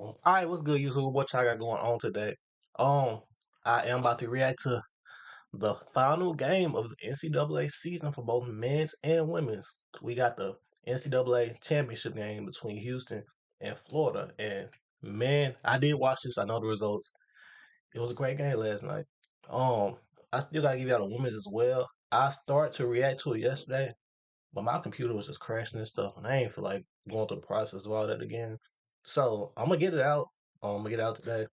All right, what's good, YouTube? What y'all got going on today? Um, I am about to react to the final game of the NCAA season for both men's and women's. We got the NCAA championship game between Houston and Florida, and man, I did watch this. I know the results. It was a great game last night. Um, I still gotta give y'all the women's as well. I started to react to it yesterday, but my computer was just crashing and stuff, and I ain't feel like going through the process of all that again. So I'm gonna get it out. I'm gonna get it out today.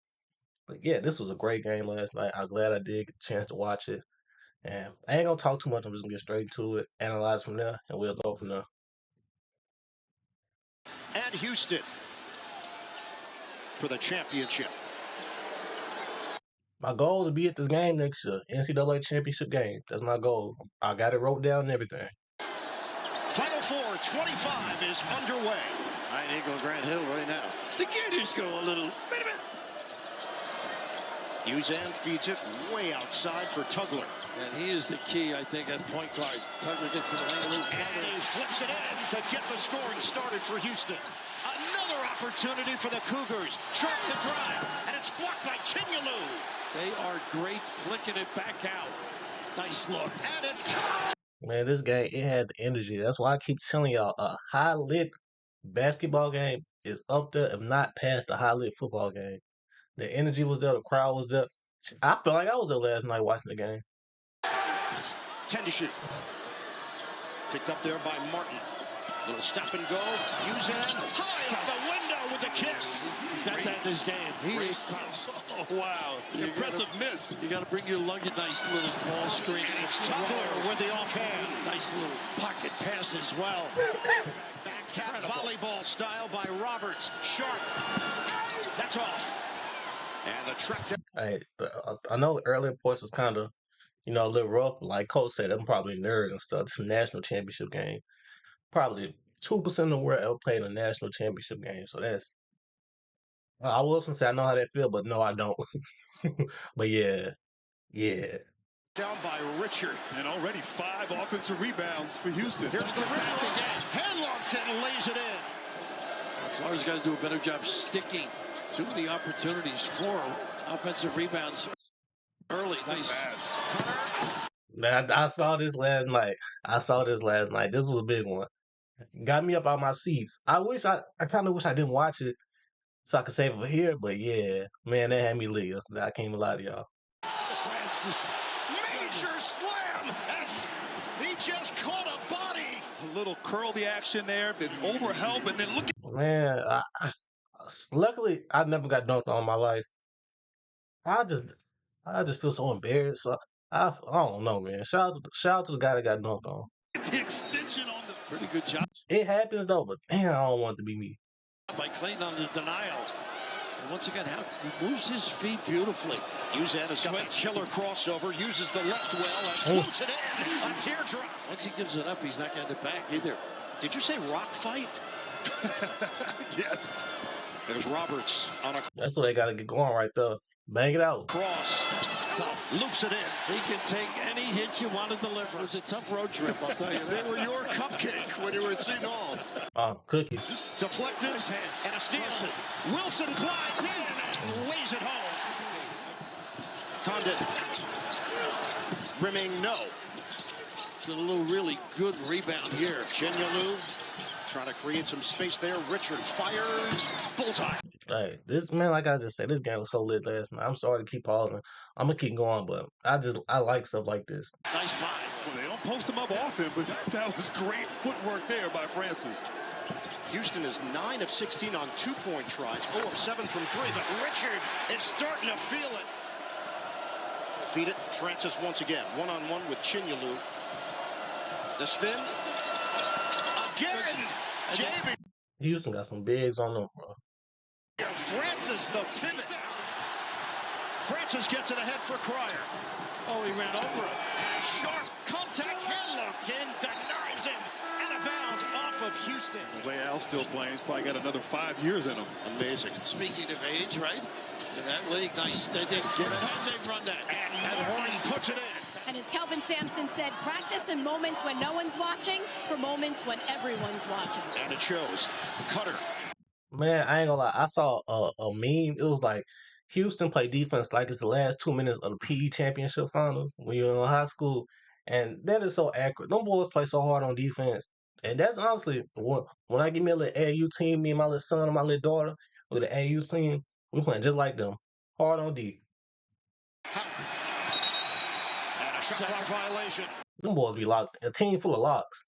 But yeah, this was a great game last night. I'm glad I did get a chance to watch it. And I ain't gonna talk too much. I'm just gonna get straight to it, analyze from there, and we'll go from there. And Houston for the championship. My goal is to be at this game next year, NCAA championship game. That's my goal. I got it wrote down and everything. Final Four 25 is underway. High Eagle Grant Hill right now. The Gators go a little bit of it. Uzan feeds it way outside for Tugler. And he is the key, I think, at point guard. Tugler gets to the lane a little And he flips it in to get the scoring started for Houston. Another opportunity for the Cougars. Sharp the drive, and it's blocked by Chinyelu. They are great flicking it back out. Nice look. And it's Man, this game, it had the energy. That's why I keep telling y'all, a high lit basketball game is up there, if not past the high lit football game. The energy was there, the crowd was there. I felt like I was there last night watching the game. 10 to shoot. Picked up there by Martin. Little stop and go. Uzan high out the window with the kiss. He's got that in his game. He is tough. Oh, wow. Impressive miss. You got to bring your luggage. Nice little ball screen. And it's Tugler with the offhand. Nice little pocket pass as well. Back tap volleyball style by Roberts. Sharp. That's off. And the track down. Hey, I know the earlier points was kind of, a little rough. Like Coach said, I'm probably nerds and stuff. It's a national championship game. Probably 2% of the world ever played a national championship game. So that's, I was going to say I know how that feel, but no, I don't. But yeah. Down by Richard. And already 5 offensive rebounds for Houston. Here's the rebound again. Hanlongton lays it in. Florida's got to do a better job sticking. Too many opportunities for offensive rebounds early. Nice pass. Man, I saw this last night. This was a big one. Got me up out my seats. I kind of wish I didn't watch it so I could save it for here. But yeah, man, that had me lit yesterday. I can't even lie to y'all. Francis. Major slam. He just caught a body. A little curly action there, then overhelp, and then look at... Man, luckily, I never got dunked on in my life. I just feel so embarrassed. So I don't know, man. Shout out to the guy that got dunked on. the extension on the... Pretty good job It happens though, but damn, I don't want it to be me. by Clayton on the denial. And once again, he moves his feet beautifully. Uzan has got that killer crossover. Uses the left well and floats it in. A teardrop. Once he gives it up, he's not getting it back either. Did you say rock fight? Yes. There's Roberts on a That's what they got to get going right there. Bang it out. cross. Loops it in. He can take any hit you want to deliver. It was a tough road trip, I'll tell you that. They were your cupcake when you were at St. Paul. Cookies. Deflected and a steal. Wilson glides in and lays it home. Condit. Rimming no. It's a little really good rebound here. Chinyelu trying to create some space there. Richard fires. Bullseye. Hey, this man, like I just said, this game was so lit last night. I'm sorry to keep pausing. I'm gonna keep going, but I like stuff like this. Nice find. Well, they don't post him up often, but that was great footwork there by Francis. Houston is 9 of 16 on 2-point tries. 0 of 7 from 3, but Richard is starting to feel it. Feed it. Francis once again. One-on-one with Chinyelu. The spin. Again. JB. Houston got some bigs on them, bro. Francis, the pivot. Francis gets it ahead for Cryer. Oh, he ran over him. Sharp contact. Hanlongton denies him. Out of bounds off of Houston. The way Al's still playing, he's probably got another 5 years in him. Amazing. Speaking of age, right? In that league, nice. They get it. They run that. And Horn puts it in. And as Kelvin Sampson said, practice in moments when no one's watching for moments when everyone's watching. And it shows. Cutter. Man, I ain't gonna lie. I saw a meme. It was like Houston play defense like it's the last 2 minutes of the PE championship finals when you're in high school, and that is so accurate. Them boys play so hard on defense, and that's honestly when I get me a little AAU team, me and my little son and my little daughter with the AAU team, we playing just like them, hard on D. And a shot clock violation. Them boys be locked. A team full of locks,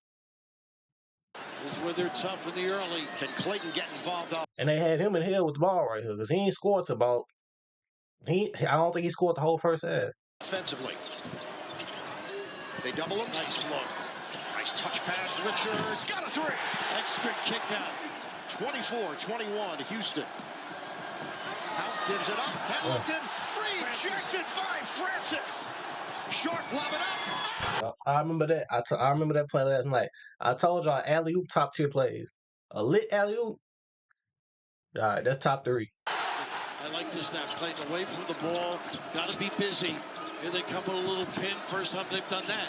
This is where they're tough in the early. Can Clayton get involved up and they had him in hell with the ball right here because he ain't scored to about. I don't think he scored the whole first half. offensively? They double him. Nice look. Nice touch pass. Richards got a three. Extra kick out. 24-21 Houston. Hout gives it up. Hamilton rejected by Francis. Short lob it up. I remember that. I remember that play last night. I told y'all alley oop top tier plays. A lit alley oop. All right, that's top 3. I like this now. Clayton away from the ball. Got to be busy. Here they come with a little pin. First time they've done that.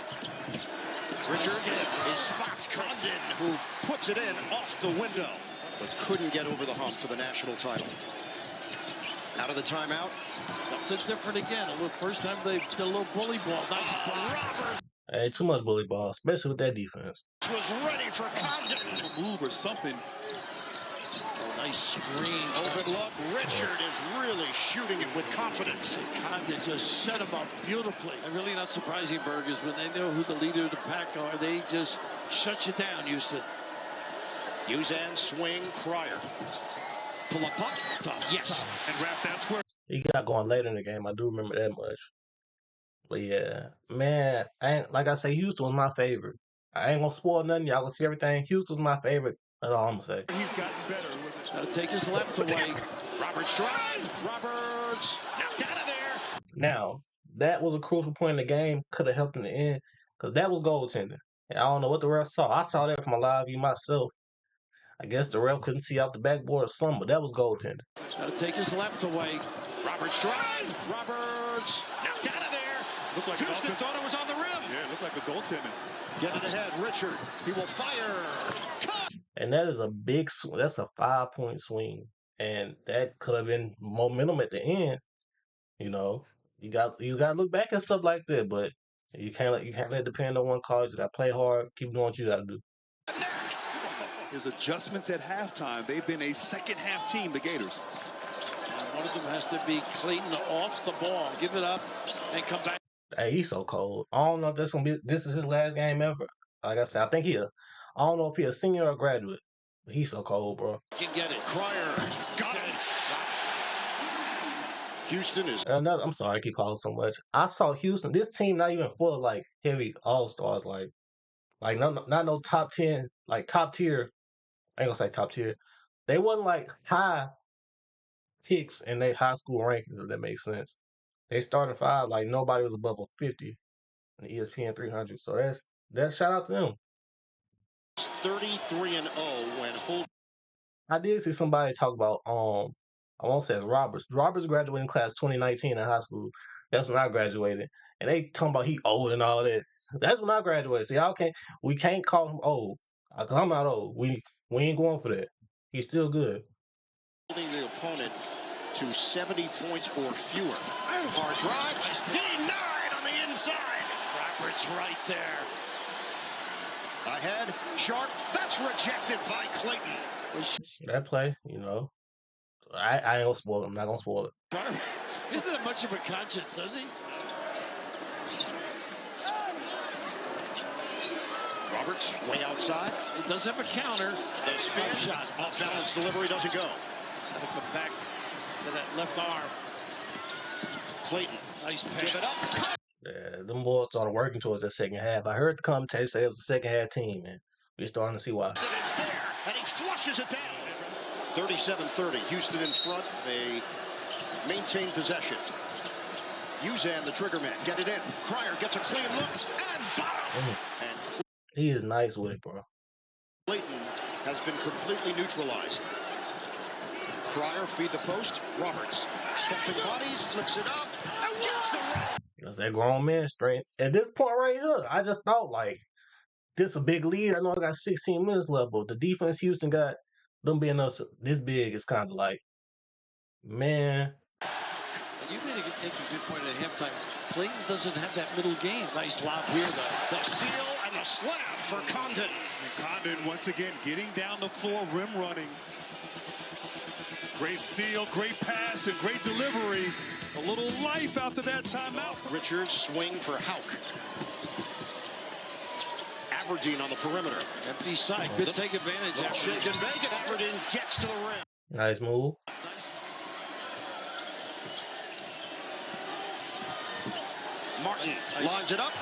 Richard, his spots Condon, who puts it in off the window, but couldn't get over the hump for the national title. Out of the timeout. Something different again. First time they did a little bully ball. Nice ball. Roberts Hey, too much bully ball, especially with that defense. was ready for Condon. Move or something. Oh, nice screen. Open look. Richard is really shooting it with confidence. Condon just set him up beautifully. And really not surprising, Burgers, when they know who the leader of the pack are, they just shut you down, Houston. Uzan swing. Cryer. Pull up puck. Tough. Yes. And Rap, that's where He got going later in the game. I do remember that much. But yeah, man, like I say, Houston was my favorite. I ain't gonna spoil nothing. Y'all gonna see everything. Houston was my favorite. That's all I'm gonna say. he's gotten better. Got to take his left away. Roberts drive. Roberts knocked out of there. Now, that was a crucial point in the game. Could have helped in the end because that was goaltending. And I don't know what the ref saw. I saw that from a live view myself. I guess the ref couldn't see out the backboard or something, but that was goaltending. Got to take his left away. Roberts drive. Roberts knocked out of there. Looked like Houston thought it was on the rim. Yeah, looked like a goaltending. Get it ahead. Richard. He will fire. Cut. And that is a big that's a 5-point swing. And that could have been momentum at the end. You know, you got to look back at stuff like that, but you can't let it depend on one college. You got to play hard, keep doing what you got to do. Next. His adjustments at halftime, they've been a second half team, the Gators. And one of them has to be Clayton off the ball. Give it up and come back. Hey, he's so cold. I don't know if this is his last game ever. Like I said, I don't know if he's a senior or a graduate. But he's so cold, bro. Can get it. Cryer got it. Houston is. I'm sorry, I keep calling so much. I saw Houston. This team not even full of like heavy all stars, like not no top 10, like top tier. I ain't gonna say top tier. They wasn't like high picks in their high school rankings, if that makes sense. They started 5, like nobody was above a 50 in the ESPN 300. So that's shout out to them. 33-0 when Holt. I did see somebody talk about I won't say Roberts. Roberts graduated in class 2019 in high school. That's when I graduated. And they talking about he old and all that. That's when I graduated. See, we can't call him old. Cause I'm not old. We ain't going for that. He's still good. Holding the opponent to 70 points or fewer. Hard drive. Denied on the inside. Roberts right there. Ahead. Sharp. That's rejected by Clayton. That play, I ain't gonna spoil it. I'm not gonna spoil it. Isn't it much of a conscience, does he? Roberts way outside. He does have a counter. The spin shot. Off balance. Delivery doesn't go. Gotta come back to that left arm. Clayton. Nice pass. Give it up. Yeah, them boys started working towards that second half. I heard the commentator say it was a second half team, and we're starting to see why. It's there, and he flushes it down. 37-30. Houston in front. They maintain possession. Uzan, the trigger man. Get it in. Cryer gets a clean look. And bottom. And He is nice with it, bro. Clayton has been completely neutralized. Cryer feed the post. Roberts. Pumping bodies. Flips it up. And gets the run. That's that grown man strength. At this point right here, I just thought, like, this a big lead. I know I got 16 minutes left, but the defense Houston got, them being us this big is kind of like, man. And you made an interesting point at halftime. Clayton doesn't have that middle game. Nice lob here, though. The seal and the slam for Condon. And Condon, once again, getting down the floor, rim running. Great seal, great pass, and great delivery. A little life after that timeout. Richards swing for Hauk. Aberdeen on the perimeter. Empty side. Could take advantage. Shake and bake it. Aberdeen gets to the rim. Nice move. Martin lines it up.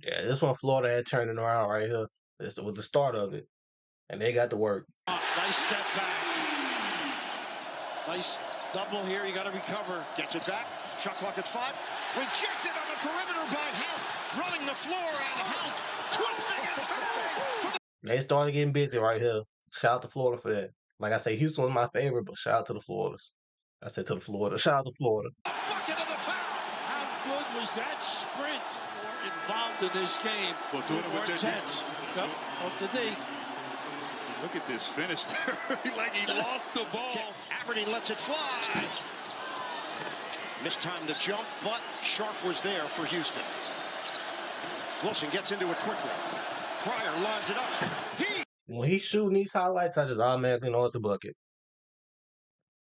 Yeah, this one Florida had turning around right here. This was the start of it. And they got to work. Nice step back. Nice double here. You got to recover. Gets it back. Shot clock at 5. Rejected on the perimeter by Hauk. Running the floor and Hauk twisting and turning. They started getting busy right here. Shout out to Florida for that. Like I say, Houston was my favorite, but shout out to the Floridas. I said to the Florida. Shout out to Florida. Bucket of the foul. How good was that sprint? More involved in this game. Well, doing it more with intense. Yep. Off the D. Look at this finish there. Like he lost the ball. Aberdeen lets it fly. Mistimed the jump, but Sharp was there for Houston. Wilson gets into it quickly. Pryor lines it up. When he's shooting these highlights, I just automatically know it's a bucket.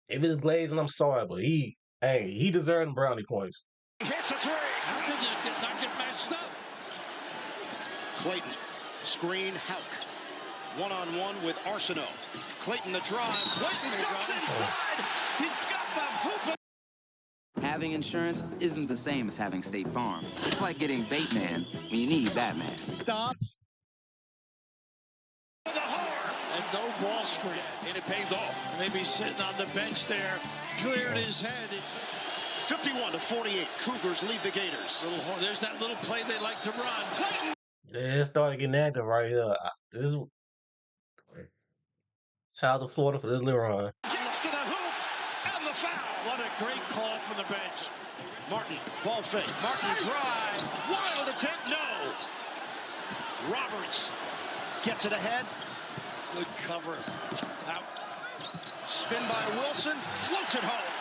If it's glazing, I'm sorry, but he deserved them brownie points. Hits a three. How did you not get matched up? Clayton, screen Hauk. One-on-one with Arsenault. Clayton the drive. Clayton ducks inside. He's got the hoop. Having insurance isn't the same as having State Farm. It's like getting Bateman when you need Batman. Stop. The horn. And no ball screen. And it pays off. Maybe sitting on the bench there. Cleared his head. 51-48. Cougars lead the Gators. There's that little play they like to run. Clayton. Yeah, it started getting active right here. Shout out to Florida for this little run. Gets to the hoop. And the foul. What a great call from the bench. Martin, ball fake. Martin drive. Wild attempt. No. Roberts gets it ahead. Good cover. Out. Spin by Wilson. Floats it home.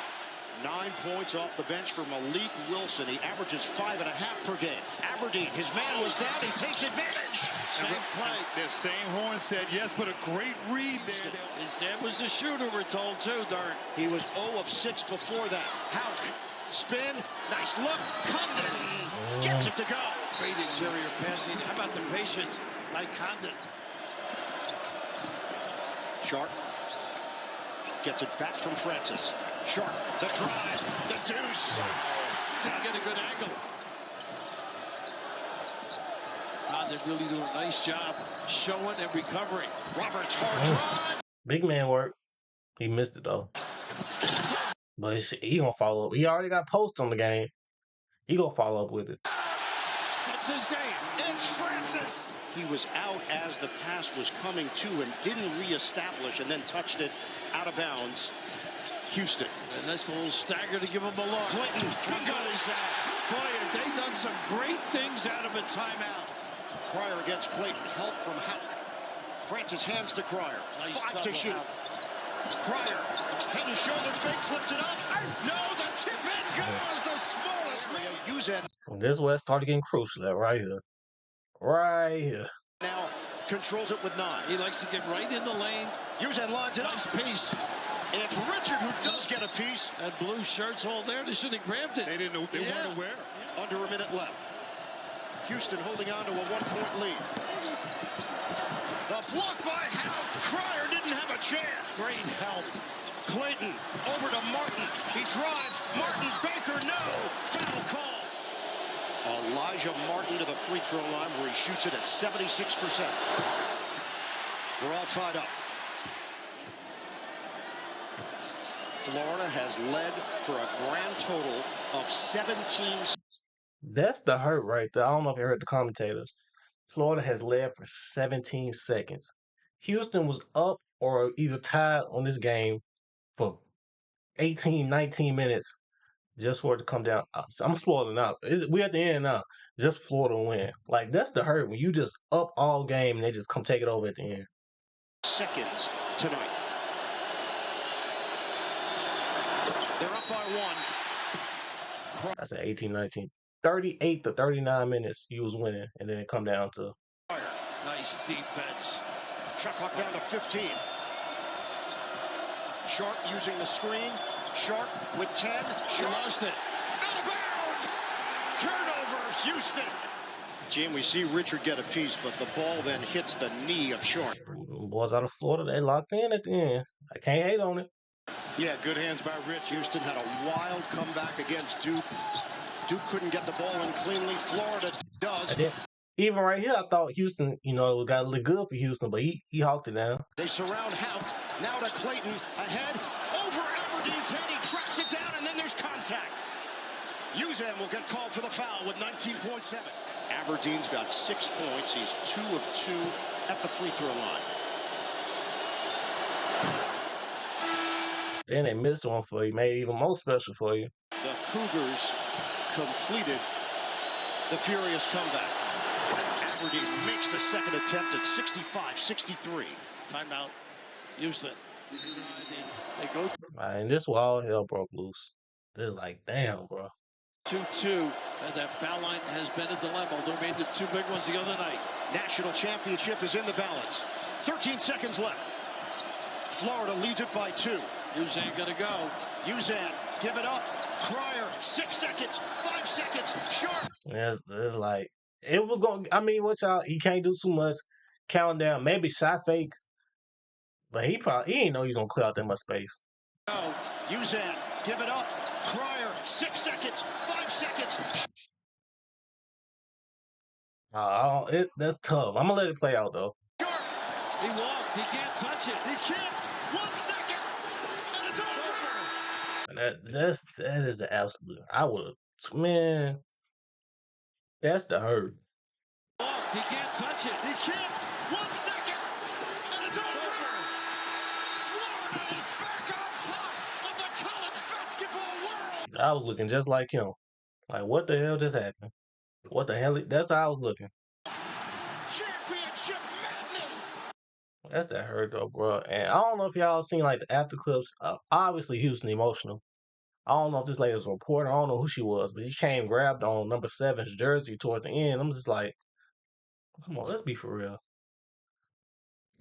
9 points off the bench for Malik Wilson. He averages 5.5 per game. Aberdeen, his man was down. He takes advantage. Same play. The same horn said yes, but a great read there. His dad was a shooter, we're told, too, Dart. He was 0 of 6 before that. Hauk, spin, nice look. Condon gets it to go. Great interior passing. How about the patience by Condon? Sharp gets it back from Francis. Sharp, the drive, the deuce. Couldn't get a good angle. They're really doing a nice job showing and recovering. Roberts, hard drive. Big man work. He missed it though. But he gonna follow up. He already got post on the game. He gonna follow up with it. That's his game. It's Francis. He was out as the pass was coming to him, didn't reestablish, and then touched it out of bounds. Houston. And that's a little stagger to give him a look. Clayton, He got his out. Boy, have they done some great things out of a timeout. Pryor against Clayton. Help from Hauk. Francis hands to Pryor. Nice 5 to shoot. out. Pryor, head and shoulder fake, flips it up. No, the tip in goes. The smallest man. Uzen This is where it started getting crucial at right here. Right here. now controls it with 9. He likes to get right in the lane. Uzen lines it up. Nice piece. It's Richard who does get a piece. And blue shirts all there. They should have grabbed it. They didn't know. They weren't aware. Under a minute left. Houston holding on to a 1-point lead. The block by Hauk. Pryor didn't have a chance. Great help. Clayton over to Martin. He drives. Martin, Baker, no. Foul call. Elijah Martin to the free throw line where he shoots it at 76%. We're all tied up. Florida has led for a grand total of 17. That's the hurt right there. I don't know if you heard the commentators. Florida has led for 17 seconds. Houston was up or either tied on this game for 18, 19 minutes just for it to come down. I'm spoiling out. We're at the end now. Just Florida win. Like, that's the hurt when you just up all game and they just come take it over at the end. Seconds tonight. They're up by one. I said 18-19. 38 to 39 minutes, you was winning, and then it come down to Nice defense. Shot clock down to 15. Sharp using the screen. Sharp with 10. She lost it. Out of bounds. Turnover, Houston. Jim, we see Richard get a piece, but the ball then hits the knee of Sharp. boys out of Florida. They locked in at the end. I can't hate on it. Yeah, good hands by Rich. Houston had a wild comeback against Duke. Duke couldn't get the ball in cleanly. Florida does. Even right here, I thought Houston, got to look good for Houston, but he hawked it down. They surround Hout. Now to Clayton. Ahead. Over Aberdeen's head. He tracks it down, and then there's contact. Uzan will get called for the foul with 19.7. Aberdeen's got 6 points. He's 2 of 2 at the free throw line. Then they missed one for you, made it even more special for you. The Cougars completed the furious comeback. Aberdeen makes the second attempt at 65-63. Timeout. Houston. They go And this was all hell broke loose. This is like, damn, bro. 2-2, and that foul line has been a dilemma. They made the 2 big ones the other night. National championship is in the balance. 13 seconds left. Florida leads it by 2. Uzan gonna go. Uzan, give it up. Cryer, 6 seconds, 5 seconds. Sharp. It's like, it was going, what y'all, he can't do too much. Countdown, maybe shot fake. But he ain't know he was going to clear out that much space. No, Uzan, give it up. Cryer, 6 seconds, 5 seconds. That's tough. I'm going to let it play out, though. Sharp. He walked. He can't touch it. He can't. 1 second. And it's over. And that is the absolute. I would have, man, that's the hurt. He can't touch it. He can't. 1 second. And it's over. Florida is back on top of the college basketball world. I was looking just like him. Like, what the hell just happened? What the hell? That's how I was looking. Championship madness. That's that hurt, though, bro. And I don't know if y'all seen, like, the after clips. Obviously, Houston emotional. I don't know if this lady was a reporter. I don't know who she was, but she came grabbed on number 7's jersey towards the end. I'm just like, come on, let's be for real.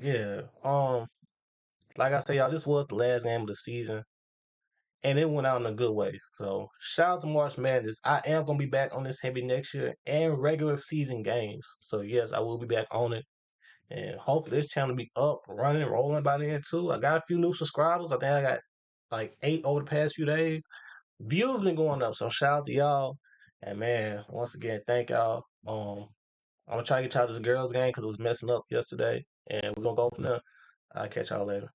Yeah. Like I say, y'all, this was the last game of the season, and it went out in a good way. So shout out to March Madness. I am gonna be back on this heavy next year and regular season games. So yes, I will be back on it, and hopefully this channel be up, running, rolling by then too. I got a few new subscribers. I think I got like 8 over the past few days. Views been going up, so shout out to y'all. And man, once again, thank y'all. I'm gonna try to get y'all this girls game because it was messing up yesterday, and we're gonna go from there. I'll catch y'all later.